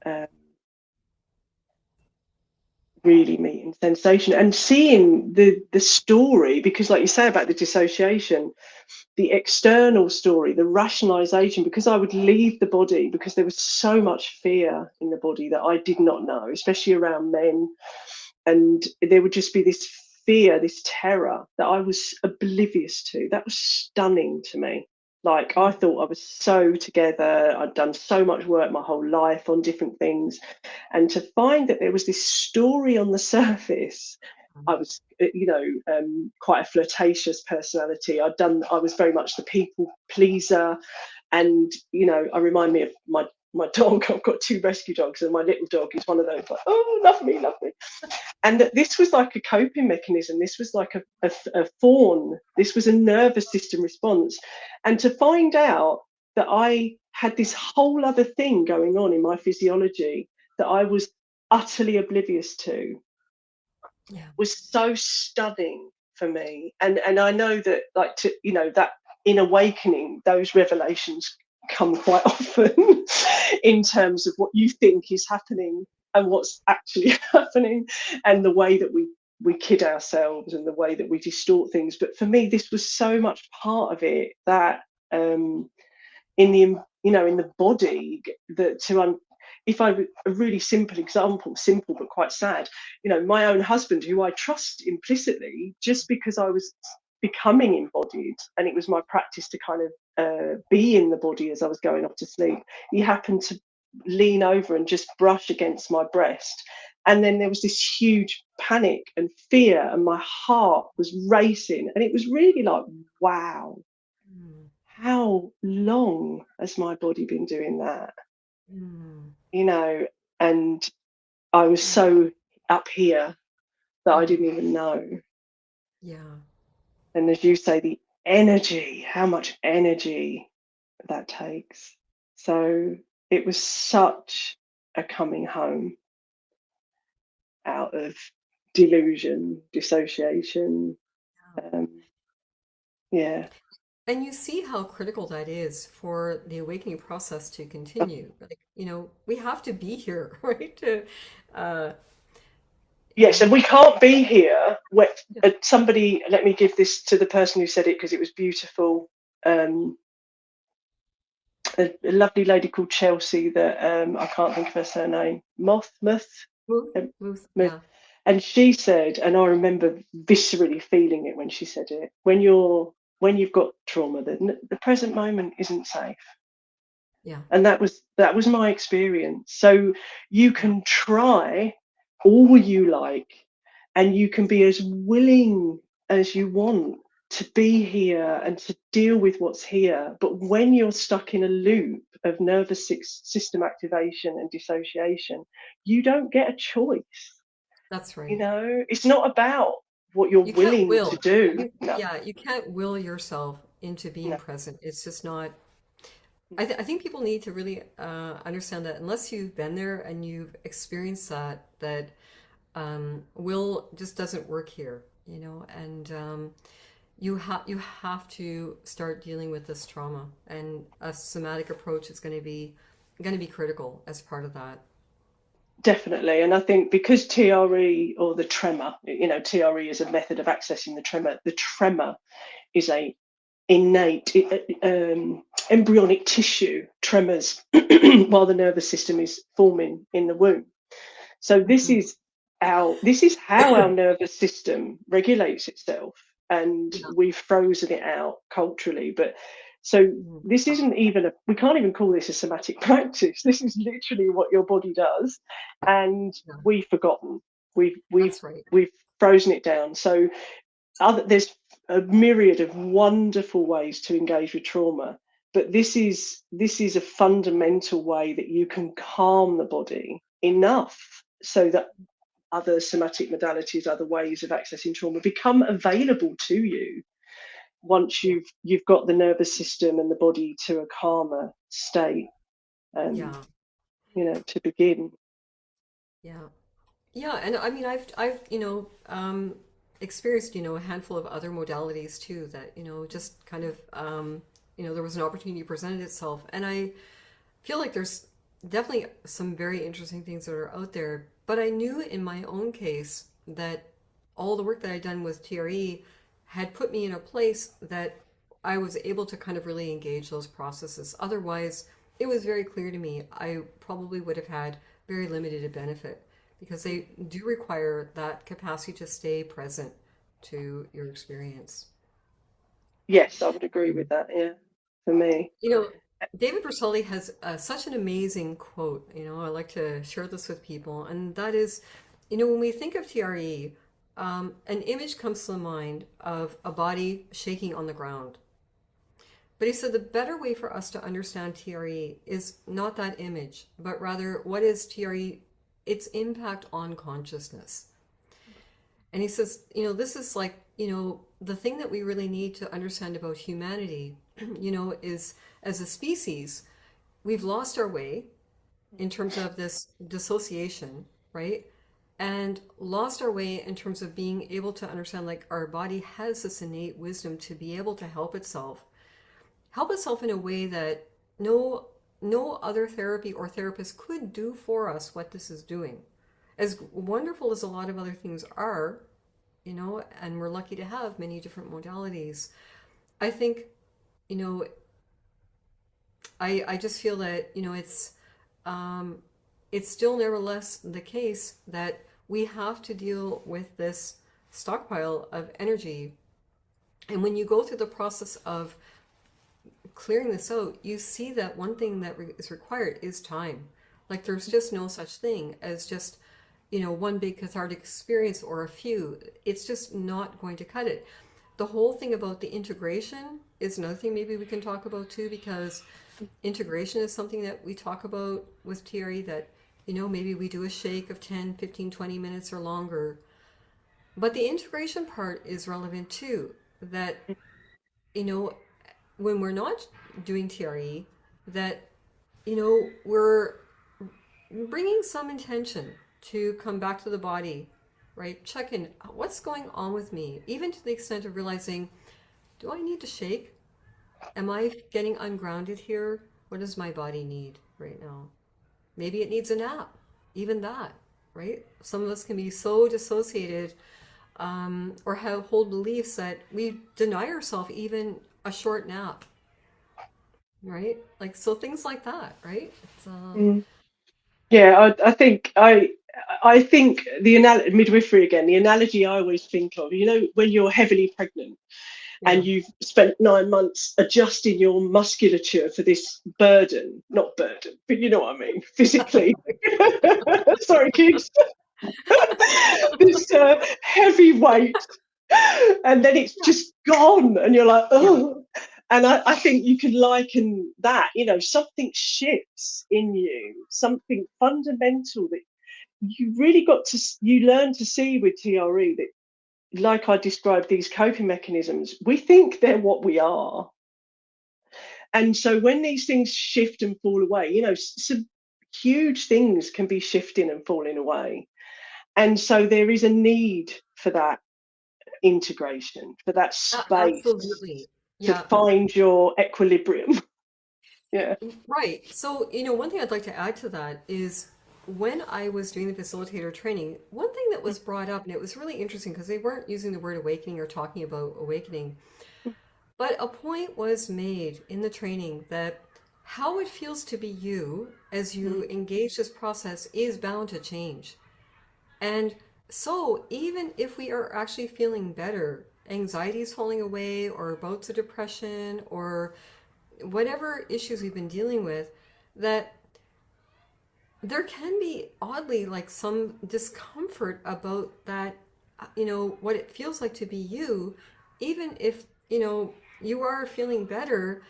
um, really meeting sensation and seeing the story, because like you say about the dissociation, the external story, the rationalization, because I would leave the body because there was so much fear in the body that I did not know, especially around men. And there would just be this fear, this terror that I was oblivious to. That was stunning to me. Like, I thought I was so together. I'd done so much work my whole life on different things. And to find that there was this story on the surface, I was, quite a flirtatious personality. I was very much the people pleaser. And, I remind me of my dog. I've got two rescue dogs, and my little dog is one of those, like, oh, love me, love me. And that this was like a coping mechanism. This was like a fawn. This was a nervous system response. And to find out that I had this whole other thing going on in my physiology that I was utterly oblivious to Yeah. was so stunning for me. And I know that, like, that in awakening, those revelations come quite often in terms of what you think is happening and what's actually happening, and the way that we kid ourselves and the way that we distort things. But for me, this was so much part of it that, in the in the body, that if I, a really simple example, simple but quite sad, my own husband, who I trust implicitly, just because I was becoming embodied and it was my practice to kind of be in the body as I was going off to sleep, he happened to lean over and just brush against my breast. And then there was this huge panic and fear, and my heart was racing. And it was really like, wow, Mm. how long has my body been doing that? Mm. You know, and I was so up here that I Mm. didn't even know. Yeah. And as you say, the energy, how much energy that takes. So it was such a coming home out of delusion, dissociation. Um, yeah. And you see how critical that is for the awakening process to continue. Like, we have to be here, right? Uh, Yes, yeah. and we can't be here. Where, Yeah. somebody, let me give this to the person who said it because it was beautiful. A lovely lady called Chelsea that, I can't think of her surname, Muth, Ruth, um, Ruth, Muth. yeah. And she said, and I remember viscerally feeling it when she said it, when you've got trauma, the present moment isn't safe. Yeah. And that was my experience. So you Yeah. can try all you like and you can be as willing as you want to be here and to deal with what's here. But when you're stuck in a loop of nervous system activation and dissociation, you don't get a choice. That's You right. know, it's not about what you're You can't willing to will. do. You, No, yeah, you can't will yourself into being no. present. It's just not. I think people need to really understand that unless you've been there and you've experienced that, that will just doesn't work here, you know, and you have to start dealing with this trauma, and a somatic approach is going to be critical as part of that. Definitely. And I think because TRE, or the tremor, you know, TRE is a method of accessing the tremor is a innate embryonic tissue tremors while the nervous system is forming in the womb. So Hmm. this is how our nervous system regulates itself, and Yeah. we've frozen it out culturally. But so Mhm. this isn't even we can't even call this a somatic practice. This is literally what your body does, and Yeah, we've forgotten. We've that's right. we've frozen it down. So there's a myriad of wonderful ways to engage with trauma, but this is a fundamental way that you can calm the body enough so that other somatic modalities, other ways of accessing trauma become available to you once Yeah, you've got the nervous system and the body to a calmer state, um, yeah, to begin. yeah. Yeah, and I mean, I've experienced a handful of other modalities too that just kind of there was an opportunity presented itself, and I feel like there's definitely some very interesting things that are out there. But I knew in my own case that all the work that I'd done with TRE had put me in a place that I was able to kind of really engage those processes. Otherwise, it was very clear to me I probably would have had very limited benefit because they do require that capacity to stay present to your experience. Yes, I would agree with that. Yeah, for me. You know, David Berceli has such an amazing quote. I like to share this with people, and that is, when we think of TRE, an image comes to the mind of a body shaking on the ground. But he said the better way for us to understand TRE is not that image, but rather what is TRE, its impact on consciousness. And he says, this is like, the thing that we really need to understand about humanity, is as a species, we've lost our way in terms of this dissociation, right? And lost our way in terms of being able to understand like our body has this innate wisdom to be able to help itself in a way that no other therapy or therapist could do for us what this is doing. As wonderful as a lot of other things are, and we're lucky to have many different modalities. I think, you know, I just feel that, um, it's still nevertheless the case that we have to deal with this stockpile of energy. And when you go through the process of clearing this out, you see that one thing that is required is time. Like there's just no such thing as just, one big cathartic experience or a few. It's just not going to cut it. The whole thing about the integration is another thing maybe we can talk about too, because integration is something that we talk about with Thierry that, maybe we do a shake of 10, 15, 20 minutes or longer. But the integration part is relevant too. That, you know, when we're not doing TRE, that we're bringing some intention to come back to the body, right? Check in. What's going on with me? Even to the extent of realizing, do I need to shake? Am I getting ungrounded here? What does my body need right now? Maybe it needs a nap. Even that, right? Some of us can be so dissociated or hold beliefs that we deny ourselves even a short nap, right? Like so things like that, right? Mm. Yeah, I think midwifery again. The analogy I always think of, when you're heavily pregnant Yeah. and you've spent 9 months adjusting your musculature for this burden, not burden, but you know what I mean, physically. Sorry, kids. this heavy weight, and then it's Yeah, just gone, and you're like, yeah. oh. And I think you can liken that, something shifts in you, something fundamental that you really you learn to see with TRE, that, like I described, these coping mechanisms, we think they're what we are. And so when these things shift and fall away, some huge things can be shifting and falling away. And so there is a need for that integration, for that space Absolutely. to Yeah. find your equilibrium. Yeah. Right. So, one thing I'd like to add to that is when I was doing the facilitator training, one thing that was brought up, and it was really interesting because they weren't using the word awakening or talking about awakening, but a point was made in the training that how it feels to be you as you engage this process is bound to change. And so, even if we are actually feeling better, anxiety is falling away, or bouts of depression, or whatever issues we've been dealing with, that there can be oddly like some discomfort about that, what it feels like to be you, even if, you are feeling better,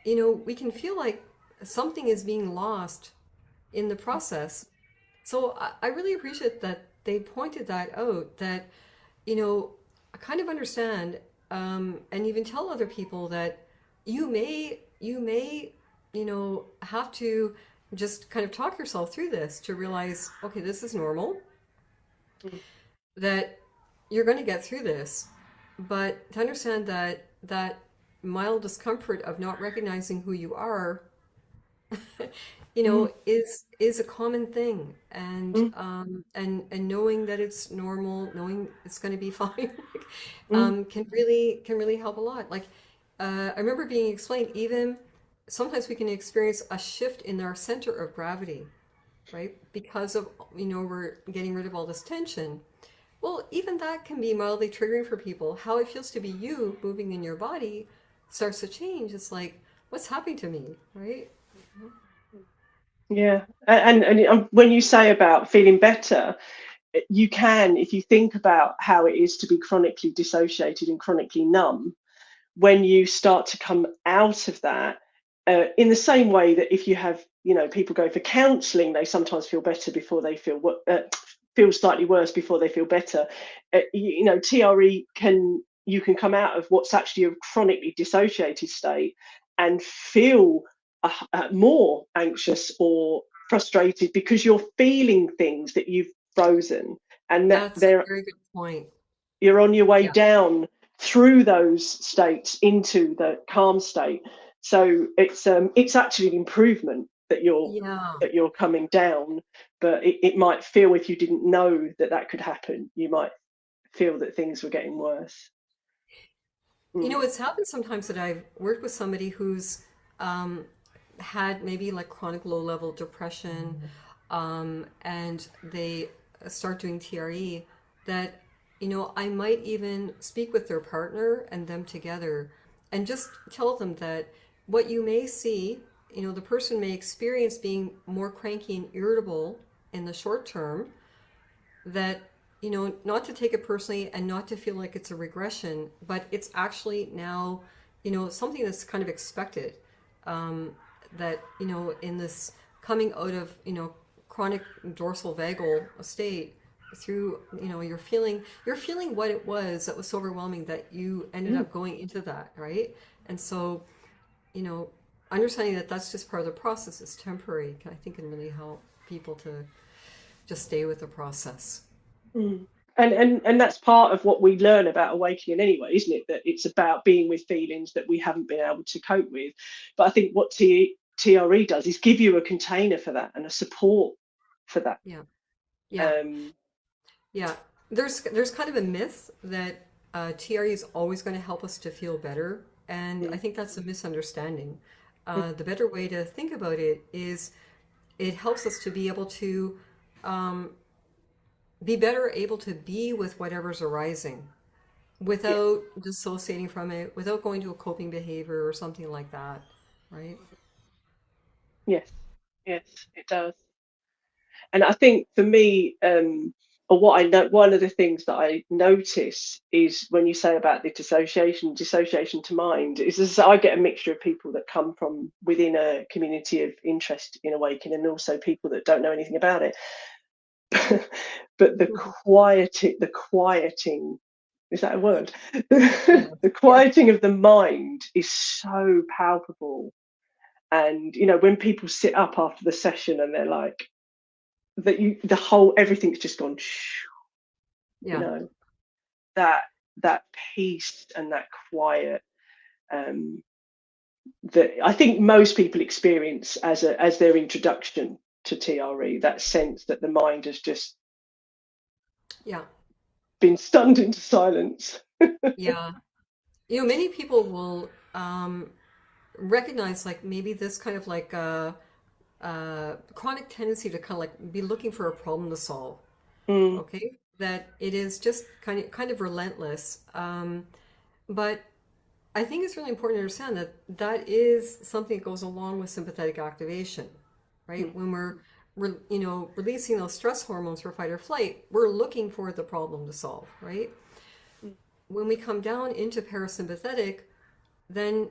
we can feel like something is being lost in the process. So I really appreciate that they pointed that out, that, I kind of understand, and even tell other people that you may, have to just kind of talk yourself through this to realize, okay, this is normal, that you're going to get through this, but to understand that that mild discomfort of not recognizing who you are, is a common thing, and and knowing that it's normal, knowing it's going to be fine, can really help a lot. Like, I remember being explained, even sometimes we can experience a shift in our center of gravity, right? Because of, we're getting rid of all this tension. Well, even that can be mildly triggering for people. How it feels to be you moving in your body starts to change. It's like, what's happening to me, right? Yeah. And when you say about feeling better, you can, if you think about how it is to be chronically dissociated and chronically numb, when you start to come out of that, in the same way that if you have, people go for counselling, they sometimes feel better before they feel slightly worse before they feel better. TRE you can come out of what's actually a chronically dissociated state and feel more anxious or frustrated because you're feeling things that you've frozen, and that That's a they're very good point. you're on your way Yeah. down through those states into the calm state. So it's actually an improvement that Yeah. you're coming down, but it might feel, if you didn't know that that could happen, you might feel that things were getting worse. Mm. It's happened sometimes that I've worked with somebody who's um, had maybe like chronic low level depression, and they start doing TRE, that, I might even speak with their partner and them together and just tell them that what you may see, the person may experience being more cranky and irritable in the short term, that, not to take it personally and not to feel like it's a regression, but it's actually now, something that's kind of expected, that, in this coming out of, chronic dorsal vagal state, through, you're feeling what it was that was so overwhelming that you ended Mm. up going into that, right? And so, you know understanding that that's just part of the process, is temporary, I think can really help people to just stay with the process. Mm. And that's part of what we learn about awakening anyway, isn't it? That it's about being with feelings that we haven't been able to cope with. But I think what TRE does is give you a container for that and a support for that. Yeah. Yeah. Um, Yeah. There's kind of a myth that TRE is always going to help us to feel better, and I mm, think that's a misunderstanding. mm, The better way to think about it is it helps us to be able to um, be better able to be with whatever's arising yeah, without dissociating from it, without going to a coping behavior or something like that, right? yes, yes, it does. And I think for me, or what I know, one of the things that I notice is when you say about the dissociation to mind, is I get a mixture of people that come from within a community of interest in awakening, and also people that don't know anything about it. But the quieting, is that a word? Yeah, The yeah, quieting of the mind is so palpable. And when people sit up after the session and they're like, the whole everything's just gone shh, you yeah, know that peace and that quiet, um that I think most people experience as their introduction to TRE, that sense that the mind has just yeah, been stunned into silence. yeah. Many people will recognize like maybe this kind of like chronic tendency to kind of like be looking for a problem to solve. Mm, Okay, that it is just kind of relentless. But I think it's really important to understand that that is something that goes along with sympathetic activation, right? mm, When releasing those stress hormones for fight or flight, we're looking for the problem to solve, right? mm, When we come down into parasympathetic, then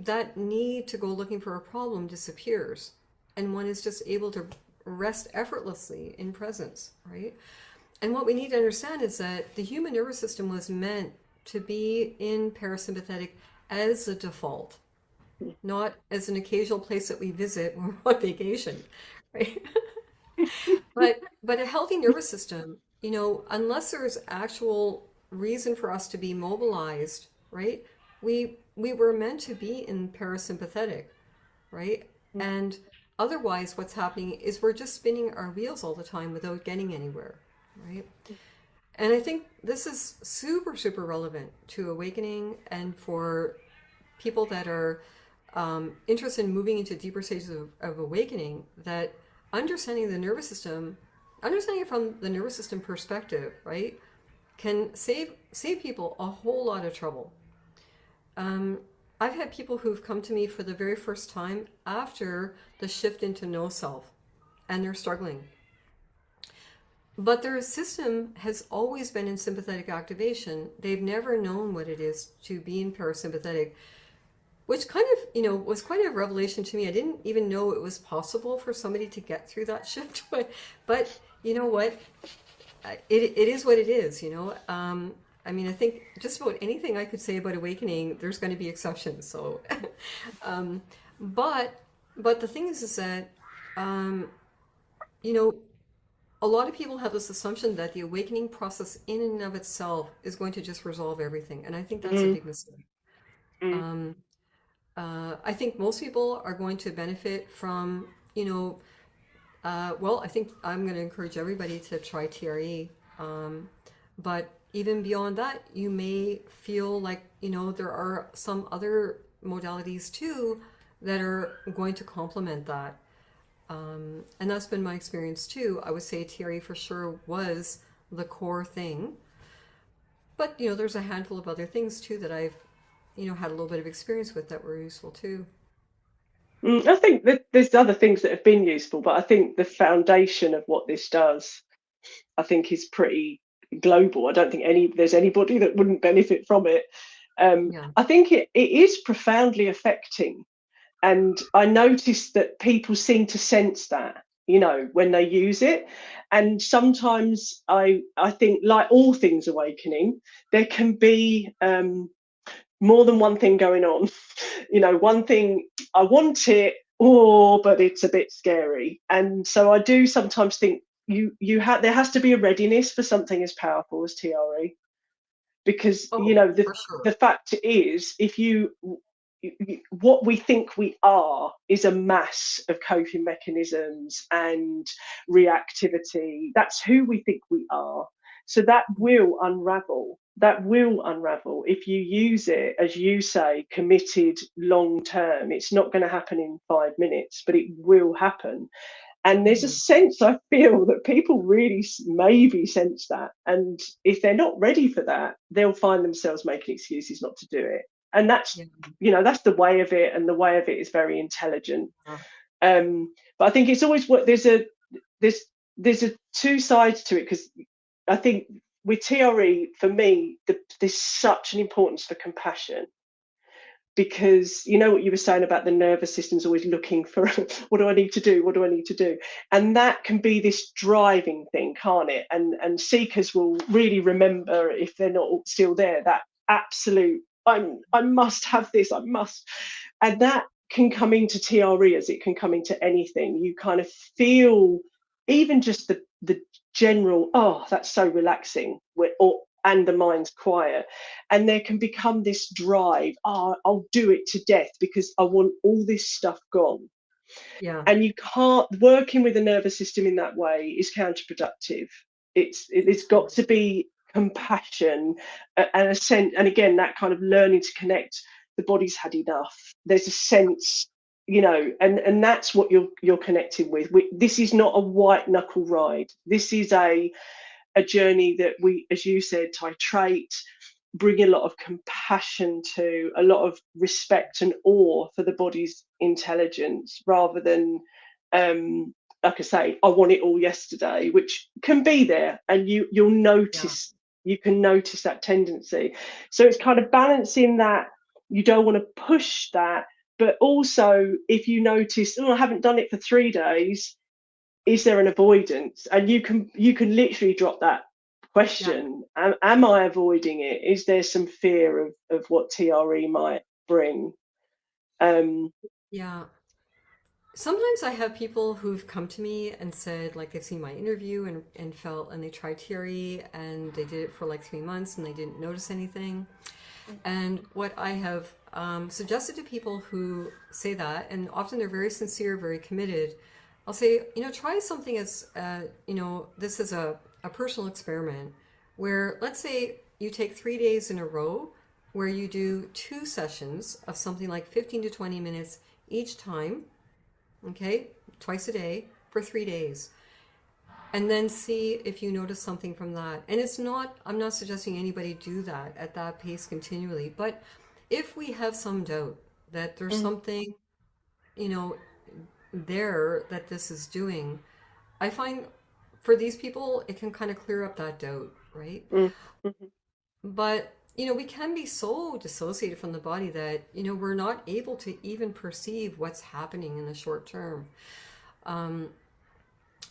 that need to go looking for a problem disappears, and one is just able to rest effortlessly in presence, right? And what we need to understand is that the human nervous system was meant to be in parasympathetic as a default, mm, not as an occasional place that we visit when we're on vacation, right? But a healthy nervous system, unless there's actual reason for us to be mobilized, right? We were meant to be in parasympathetic, right? mm, And otherwise, what's happening is we're just spinning our wheels all the time without getting anywhere, right? And I think this is super, super relevant to awakening and for people that are interested in moving into deeper stages of awakening, that understanding the nervous system, understanding it from the nervous system perspective, right, can save people a whole lot of trouble. Um, I've had people who've come to me for the very first time after the shift into no self, and they're struggling. But their system has always been in sympathetic activation. They've never known what it is to be in parasympathetic, which kind of, was quite a revelation to me. I didn't even know it was possible for somebody to get through that shift. But you know what? It is what it is, I mean, I think just about anything I could say about awakening, there's going to be exceptions. So, um, but the thing is that, um, you know, a lot of people have this assumption that the awakening process in and of itself is going to just resolve everything, and I think that's a mm, big mistake. mm, Um, I think most people are going to benefit from, well, I think I'm going to encourage everybody to try TRE. But even beyond that, you may feel like, there are some other modalities too that are going to complement that. And that's been my experience too. I would say TRE for sure was the core thing. But, there's a handful of other things too that I've, had a little bit of experience with that were useful too. mm. I think that there's other things that have been useful, but I think the foundation of what this does, I think, is pretty global. I don't think there's anybody that wouldn't benefit from it. Yeah. I think it is profoundly affecting, and I notice that people seem to sense that, when they use it. And sometimes I think, like all things awakening, there can be more than one thing going on. One thing, I want it, but it's a bit scary. And so I do sometimes think there has to be a readiness for something as powerful as TRE, because Oh, the for sure. the fact is, if what we think we are is a mass of coping mechanisms and reactivity. That's who we think we are. So that will unravel if you use it, as you say, committed long term. It's not going to happen in 5 minutes, but it will happen. And there's a Mhm. sense, I feel, that people really maybe sense that. And if they're not ready for that, they'll find themselves making excuses not to do it. And Yeah. that's the way of it. And the way of it is very intelligent. Yeah. But I think it's always what there's there's there's a two sides to it, because I think with TRE, for me, there's such an importance for compassion, because you know what you were saying about the nervous system's always looking for what do I need to do, what do I need to do, and that can be this driving thing, can't it? And seekers will really remember, if they're not still there, that absolute I must have this, I must. And that can come into TRE as it can come into anything. You kind of feel even just the general, oh, that's so relaxing, or and the mind's quiet, and there can become this drive, oh, I'll do it to death because I want all this stuff gone. Yeah. And you can't, working with the nervous system in that way is counterproductive. It's got to be compassion, and a sense, and again, that kind of learning to connect. The body's had enough. There's a sense, and that's what you're connecting with. This is not a white knuckle ride. This is a journey that we, as you said, titrate, bring a lot of compassion to, a lot of respect and awe for the body's intelligence, rather than, like I say, I want it all yesterday, which can be there, and you'll Yeah. notice, you can notice that tendency. So it's kind of balancing that. You don't want to push that, but also if you notice, oh, I haven't done it for 3 days, is there an avoidance? And you can literally drop that Yeah. question. Am I avoiding it? Is there some fear of what TRE might bring? um Yeah. Sometimes I have people who've come to me and said, like, they've seen my interview and felt, and they tried TRE and they did it for like 3 months and they didn't notice anything. And what I have suggested to people who say that, and often they're very sincere, very committed, I'll say, try something as, this is a personal experiment where, let's say, you take 3 days in a row where you do 2 sessions of something like 15 to 20 minutes each time, okay, twice a day for 3 days, and then see if you notice something from that. And I'm not suggesting anybody do that at that pace continually, but if we have some doubt that there's mm, something, you know, there that this is doing, I find for these people, it can kind of clear up that doubt, right? mm, mhm, But, we can be so dissociated from the body that, we're not able to even perceive what's happening in the short term. Um,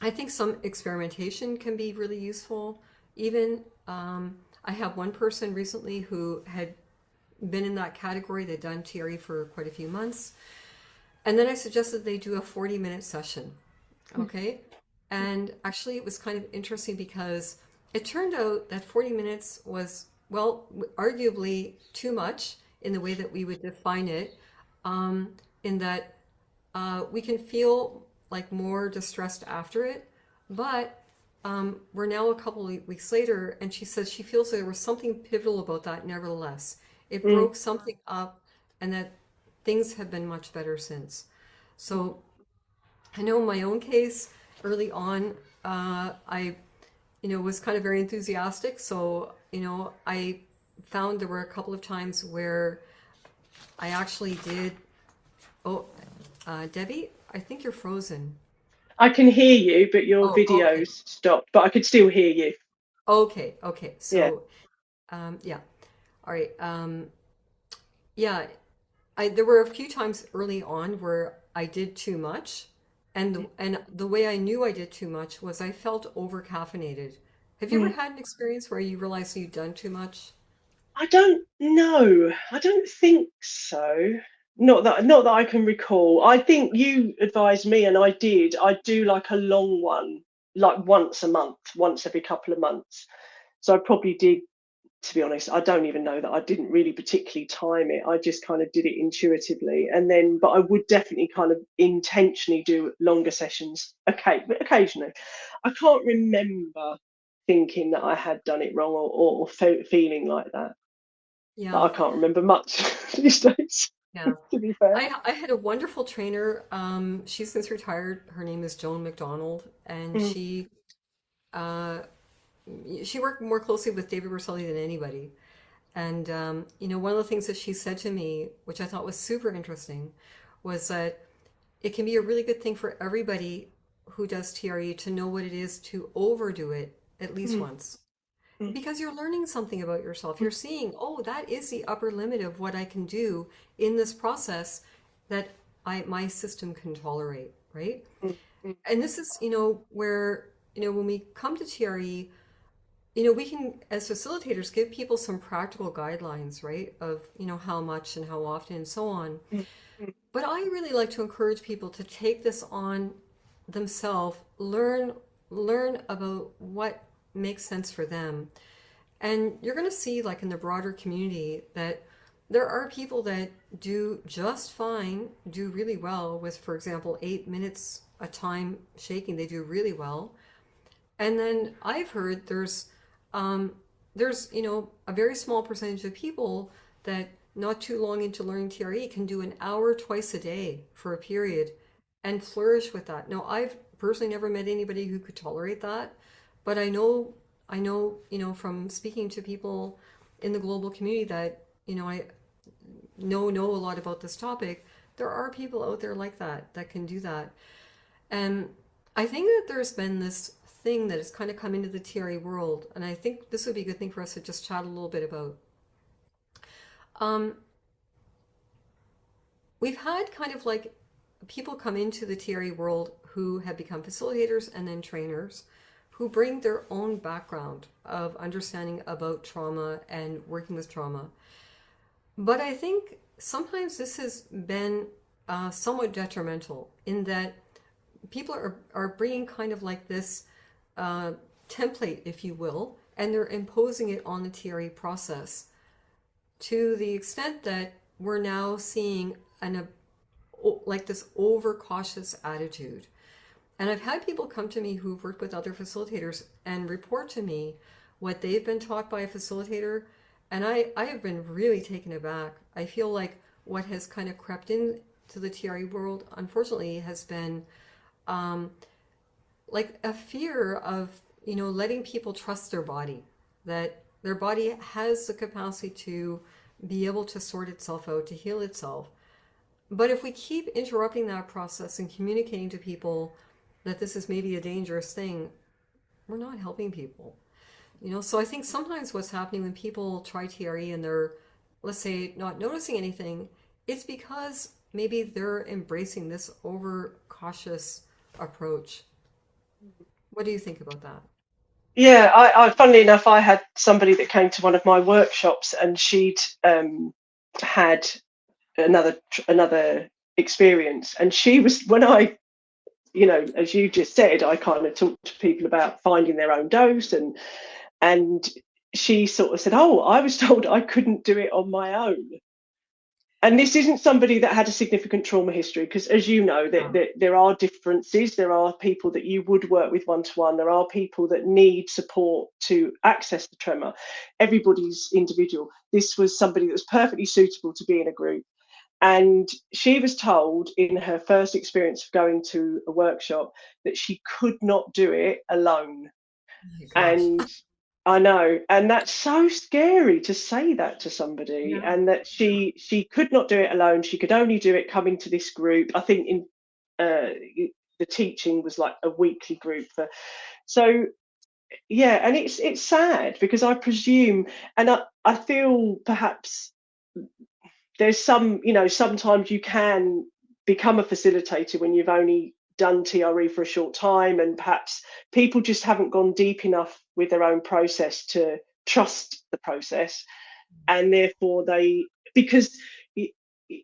I think some experimentation can be really useful. Even I have one person recently who had been in that category. They'd done TRE for quite a few months. And then I suggested they do a 40-minute session. Okay. And actually, it was kind of interesting because it turned out that 40 minutes was, well, arguably too much in the way that we would define it, in that we can feel like more distressed after it. But we're now a couple of weeks later, and she says she feels there was something pivotal about that nevertheless. It mm, broke something up, and that things have been much better since. mm, So I know in my own case, early on, I, was kind of very enthusiastic. So, I found there were a couple of times where I actually did. Oh, Debbie, I think you're frozen. I can hear you, but your Oh, okay. video's stopped, but I could still hear you. Okay, okay. Yeah. So, yeah. All right. Yeah, there were a few times early on where I did too much, and the way I knew I did too much was I felt over caffeinated. Have you ever Mm. had an experience where you realized you'd done too much? I don't know. I don't think so. Not that I can recall. I think you advised me, and I did. I do like a long one, like once a month, once every couple of months. So I probably did, to be honest. I don't even know that I didn't really particularly time it. I just kind of did it intuitively. And then, but I would definitely kind of intentionally do longer sessions, okay, occasionally. I can't remember thinking that I had done it wrong, or feeling like that. But Yeah, I can't remember much these days, yeah. to be fair. I had a wonderful trainer. She's since retired. Her name is Joan McDonald, and Mm, uh, she worked more closely with David Rosselli than anybody. And one of the things that she said to me, which I thought was super interesting, was that it can be a really good thing for everybody who does TRE to know what it is to overdo it at least mm, once. mm, Because you're learning something about yourself. You're seeing, oh, that is the upper limit of what I can do in this process that my system can tolerate, right? mm, mm, And this is, where, when we come to TRE, we can, as facilitators, give people some practical guidelines, right? Of, how much and how often and so on. mm, mm, But I really like to encourage people to take this on themselves, learn about what makes sense for them. And you're going to see, like in the broader community, that there are people that do just fine, do really well with, for example, 8 minutes a time shaking. They do really well. And then I've heard there's a very small percentage of people that not too long into learning TRE can do an hour twice a day for a period and flourish with that. Now, I've personally never met anybody who could tolerate that, but I know, from speaking to people in the global community that, I know a lot about this topic. There are people out there like that can do that. And I think that there's been this thing that has kind of come into the TRE world, and I think this would be a good thing for us to just chat a little bit about. Um, we've had kind of like people come into the TRE world who have become facilitators and then trainers who bring their own background of understanding about trauma and working with trauma. But I think sometimes this has been somewhat detrimental in that people are bringing kind of like this template, if you will, and they're imposing it on the TRE process to the extent that we're now seeing like this overcautious attitude. And I've had people come to me who've worked with other facilitators and report to me what they've been taught by a facilitator. And I have been really taken aback. I feel like what has kind of crept into the TRE world, unfortunately, has been like a fear of, letting people trust their body, that their body has the capacity to be able to sort itself out, to heal itself. But if we keep interrupting that process and communicating to people that this is maybe a dangerous thing, we're not helping people. So I think sometimes what's happening when people try TRE and they're, let's say, not noticing anything, it's because maybe they're embracing this over cautious approach. What do you think about that? Yeah, funnily enough, I had somebody that came to one of my workshops, and she'd had another experience, and she was, when I, as you just said, I kind of talked to people about finding their own dose, and she sort of said, "Oh, I was told I couldn't do it on my own." And this isn't somebody that had a significant trauma history, because, as you know, Yeah. there are differences. There are people that you would work with one-to-one. There are people that need support to access the trauma. Everybody's individual. This was somebody that was perfectly suitable to be in a group. And she was told in her first experience of going to a workshop that she could not do it alone. Oh my gosh. And I know, and that's so scary to say that to somebody, Yeah. and that Yeah. she could not do it alone. She could only do it coming to this group. I think in uh, the teaching was like a weekly group for. So yeah, and it's sad, because I presume, and I feel perhaps there's some, sometimes you can become a facilitator when you've only done TRE for a short time, and perhaps people just haven't gone deep enough with their own process to trust the process, and therefore because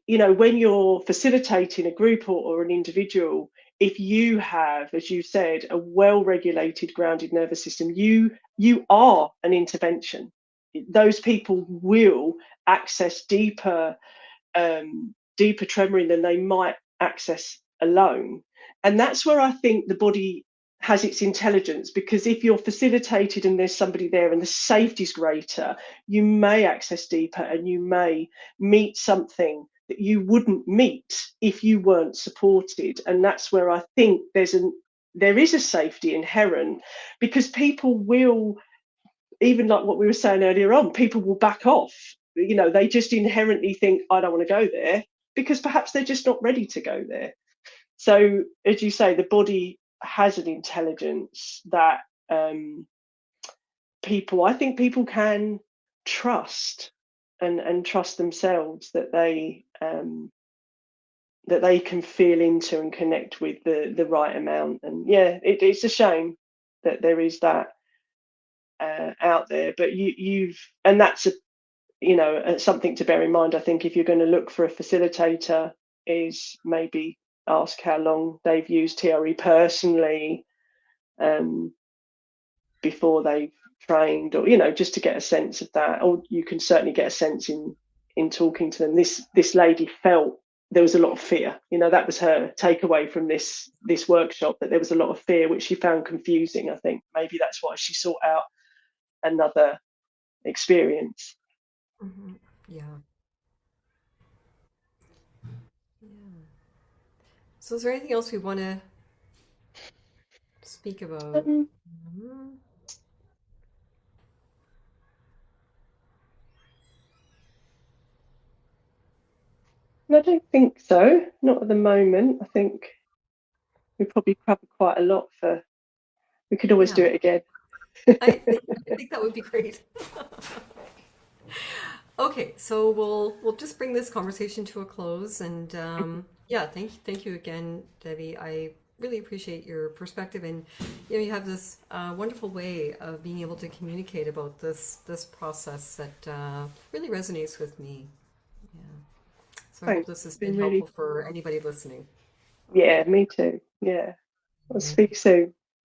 when you're facilitating a group, or an individual, if you have, as you said, a well regulated grounded nervous system, you are an intervention. Those people will access deeper tremoring than they might access alone. And that's where I think the body has its intelligence, because if you're facilitated and there's somebody there and the safety's greater, you may access deeper, and you may meet something that you wouldn't meet if you weren't supported. And that's where I think there is a safety inherent, because people will, even like what we were saying earlier on, people will back off. They just inherently think, I don't want to go there, because perhaps they're just not ready to go there. So, as you say, the body has an intelligence that I think people can trust, and trust themselves, that they can feel into and connect with the right amount. And yeah, it's a shame that there is that out there, but and that's something to bear in mind. I think if you're going to look for a facilitator, is maybe ask how long they've used TRE personally, before they've trained, or just to get a sense of that. Or you can certainly get a sense in talking to them. This lady felt there was a lot of fear. That was her takeaway from this workshop, that there was a lot of fear, which she found confusing. I think maybe that's why she sought out another experience. Mm-hmm. Yeah. Yeah. So, is there anything else we want to speak about? um, Mhm. I don't think so, not at the moment. I think we probably covered quite a lot. We could always do Yeah, it again. I think that would be great. Okay, so we'll just bring this conversation to a close, and yeah, thank you again, Debbie. I really appreciate your perspective, and you have this wonderful way of being able to communicate about this process that really resonates with me. Yeah, so I hope Thanks. this has It's been been helpful really, for anybody listening. yeah, me too. Yeah. I'll Yeah. speak soon.